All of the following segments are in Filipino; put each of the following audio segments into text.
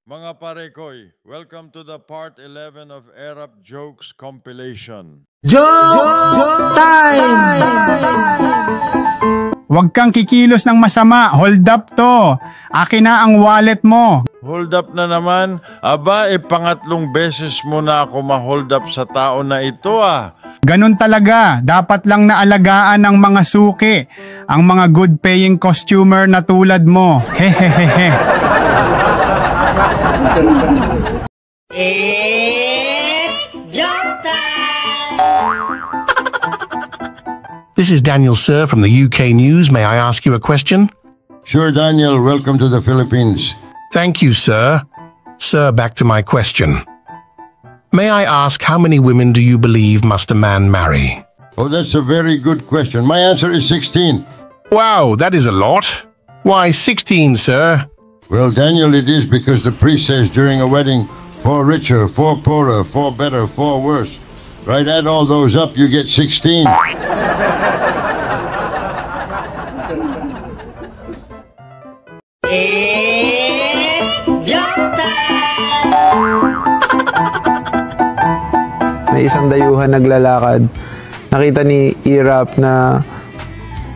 Mga parekoy, welcome to the part 11 of Erap Jokes compilation. Joke time! Huwag kang kikilos ng masama, hold up to. Akin na ang wallet mo. Hold up na naman? Aba, pangatlong beses mo na ako ma-hold up sa tao na ito ah. Ganun talaga, dapat lang naalagaan ng mga suki, ang mga good paying costumer na tulad mo. Hehehehe. It's joke time! This is Daniel Sir from the UK News. May I ask you a question? Sure, Daniel. Welcome to the Philippines. Thank you, sir. Sir, back to my question. May I ask how many women do you believe must a man marry? Oh, that's a very good question. My answer is 16. Wow, that is a lot. Why 16, sir? Well, Daniel, it is because the priest says during a wedding, 4 richer, 4 poorer, 4 better, 4 worse. Right, add all those up, you get 16. May isang dayuhan naglalakad. Nakita ni Erap na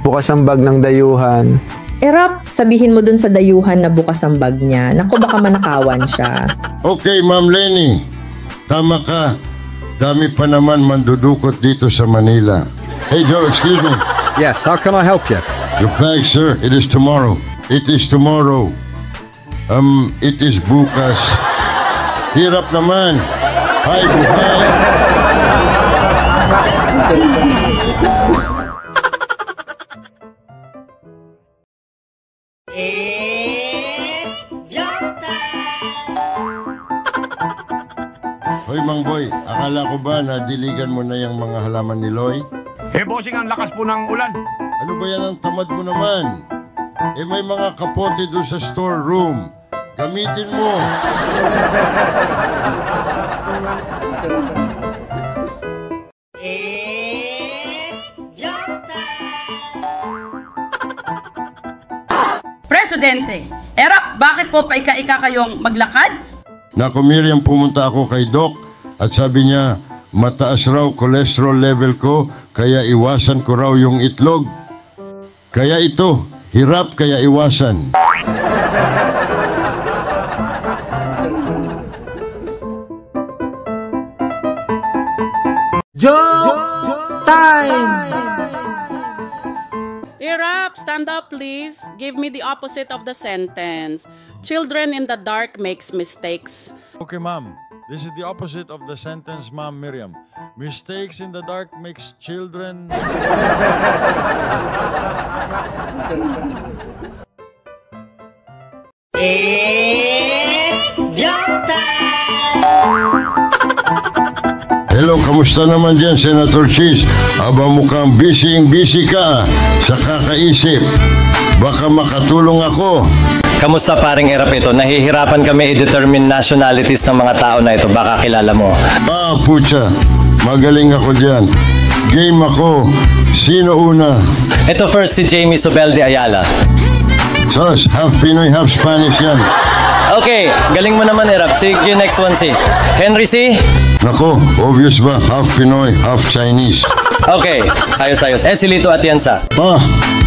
bukas ang bag ng dayuhan. Erap, sabihin mo dun sa dayuhan na bukas ang bag niya. Naku, baka manakawan siya. Okay, Ma'am Lenny. Tama ka. Dami pa naman mandudukot dito sa Manila. Hey, Joe, excuse me. Yes, how can I help you? Your bag, sir. It is tomorrow. It is tomorrow. It is bukas. Hirap naman. Hi, buhay. Hoy, Mang Boy, akala ko ba na diligan mo na yung mga halaman ni Loy? Bossing, ang lakas po ng ulan. Ano ba yan ang tamad mo naman? May mga kapote doon sa storeroom. Gamitin mo. Presidente, Erap, bakit po paika-ika kayong maglakad? Naku, Miriam, pumunta ako kay Doc at sabi niya, mataas raw cholesterol level ko, kaya iwasan ko raw yung itlog. Kaya ito, hirap kaya iwasan. Joke time! Erap, stand up please. Give me the opposite of the sentence. Children in the dark makes mistakes. Okay, ma'am. This is the opposite of the sentence, ma'am Miriam. Mistakes in the dark makes children... It's joke time! Hello, kamusta naman dyan, Senator Cheese? Aba, mukhang busy ka sa kakaisip. Baka makatulong ako. Kamusta paring Erap ito? Nahihirapan kami i-determine nationalities ng mga tao na ito. Baka kilala mo. Pucha. Magaling ako dyan. Game ako. Sino una? Ito first si Jamie Sobel de Ayala. Sos, half Pinoy, half Spanish yan. Okay, galing mo naman Erap. Sige, next one si Henry C. Nako, obvious ba? Half Pinoy, half Chinese. Okay, ayos. Si Lito Atienza.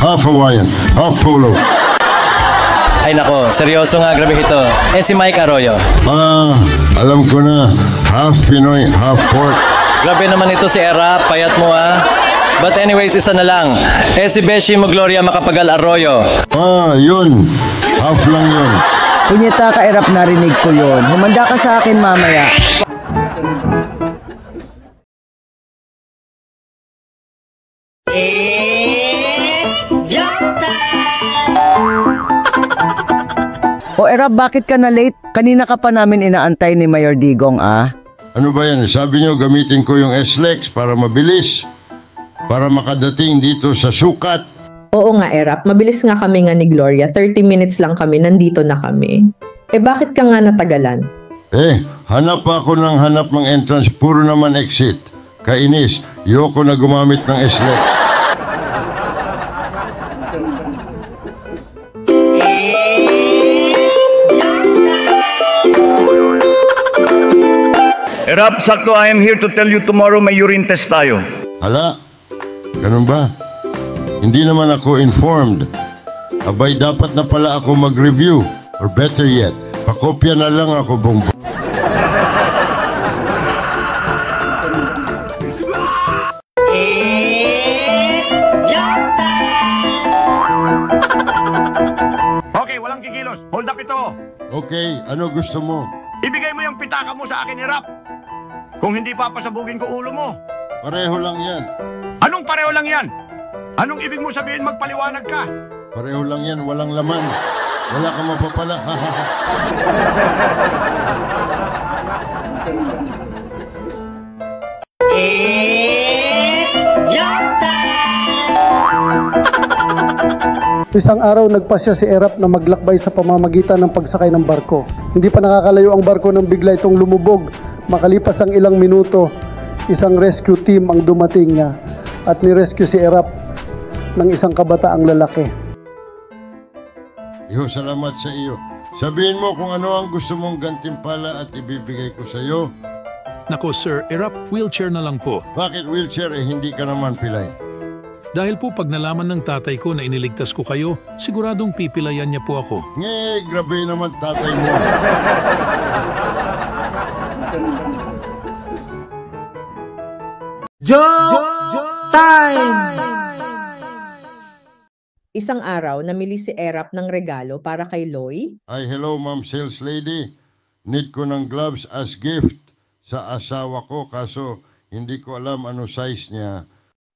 Half Hawaiian, half Polo. Ay nako, seryoso nga, grabe ito. Si Mike Arroyo. Alam ko na. Half Pinoy, half pork. Grabe naman ito si Erap, payat mo ha. But anyways, isa na lang. Si Beshi mo Gloria Macapagal Arroyo. Yun. Half lang yun. Punyeta ka, Erap, narinig ko yun. Humanda ka sa akin mamaya. Erap, bakit ka na late? Kanina ka pa namin inaantay ni Mayor Digong, Ano ba yan? Sabi niyo gamitin ko yung SLEX para mabilis. Para makadating dito sa sukat. Oo nga, Erap. Mabilis nga kami nga ni Gloria. 30 minutes lang kami. Nandito na kami. Bakit ka nga natagalan? Hanap ako ng entrance. Puro naman exit. Kainis. Yoko na gumamit ng SLEX. Rap, sakto, I am here to tell you tomorrow may urine test tayo. Hala, ganun ba? Hindi naman ako informed. Abay, dapat na pala ako mag-review. Or better yet, pakopya na lang ako bongbong. Okay, walang kikilos. Hold up ito. Okay, ano gusto mo? Ibigay mo yung pitaka mo sa akin ni Rap. Kung hindi papasabugin ko ulo mo. Pareho lang yan. Anong pareho lang yan? Anong ibig mo sabihin magpaliwanag ka? Pareho lang yan, walang laman. Wala kang mapapala. Isang araw nagpasya si Erap na maglakbay sa pamamagitan ng pagsakay ng barko. Hindi pa nakakalayo ang barko nang bigla itong lumubog. Makalipas ang ilang minuto, isang rescue team ang dumating niya at ni-rescue si Erap ng isang kabataang lalaki. Iho, salamat sa iyo. Sabihin mo kung ano ang gusto mong gantimpala at ibibigay ko sa iyo. Nako sir, Erap, wheelchair na lang po. Bakit wheelchair hindi ka naman pilay? Dahil po pag nalaman ng tatay ko na iniligtas ko kayo, siguradong pipilayan niya po ako. Grabe naman tatay mo. Time! Isang araw, namili si Erap ng regalo para kay Loy. Ay, hello ma'am sales lady. Need ko ng gloves as gift sa asawa ko kaso hindi ko alam ano size niya.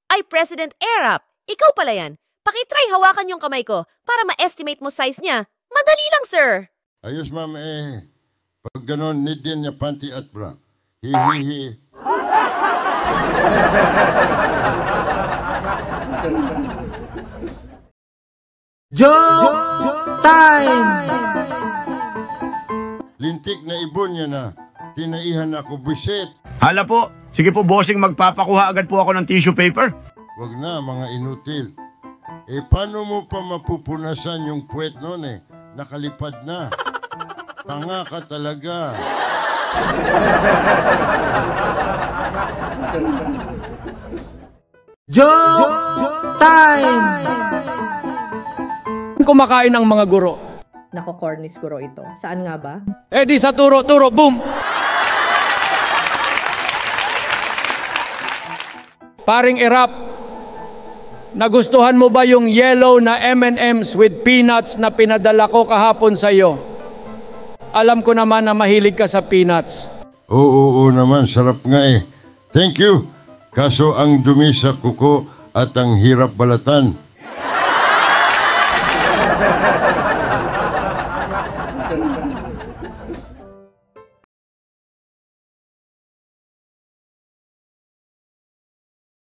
Ay, President Erap, ikaw pala yan. Pakitry hawakan yung kamay ko para ma-estimate mo size niya. Madali lang, sir. Ayos, ma'am, pag ganon, need din niya panty at bra. Hihihi. Time! Lintik na ibon niya na. Tinaihan ako, buset. Hala po. Sige po, bossing, magpapakuha agad po ako ng tissue paper. Wag na, mga inutil. Paano mo pa mapupunasan yung puwet nun Nakalipad na. Tanga ka talaga. Time! Kumakain ang mga guro. Nako, cornice guro ito. Saan nga ba? Di sa turo-turo, boom! Paring Erap, nagustuhan mo ba yung yellow na M&M's with peanuts na pinadala ko kahapon sa iyo? Alam ko naman na mahilig ka sa peanuts. Oo naman, sarap nga Thank you. Kaso ang dumi sa kuko at ang hirap balatan.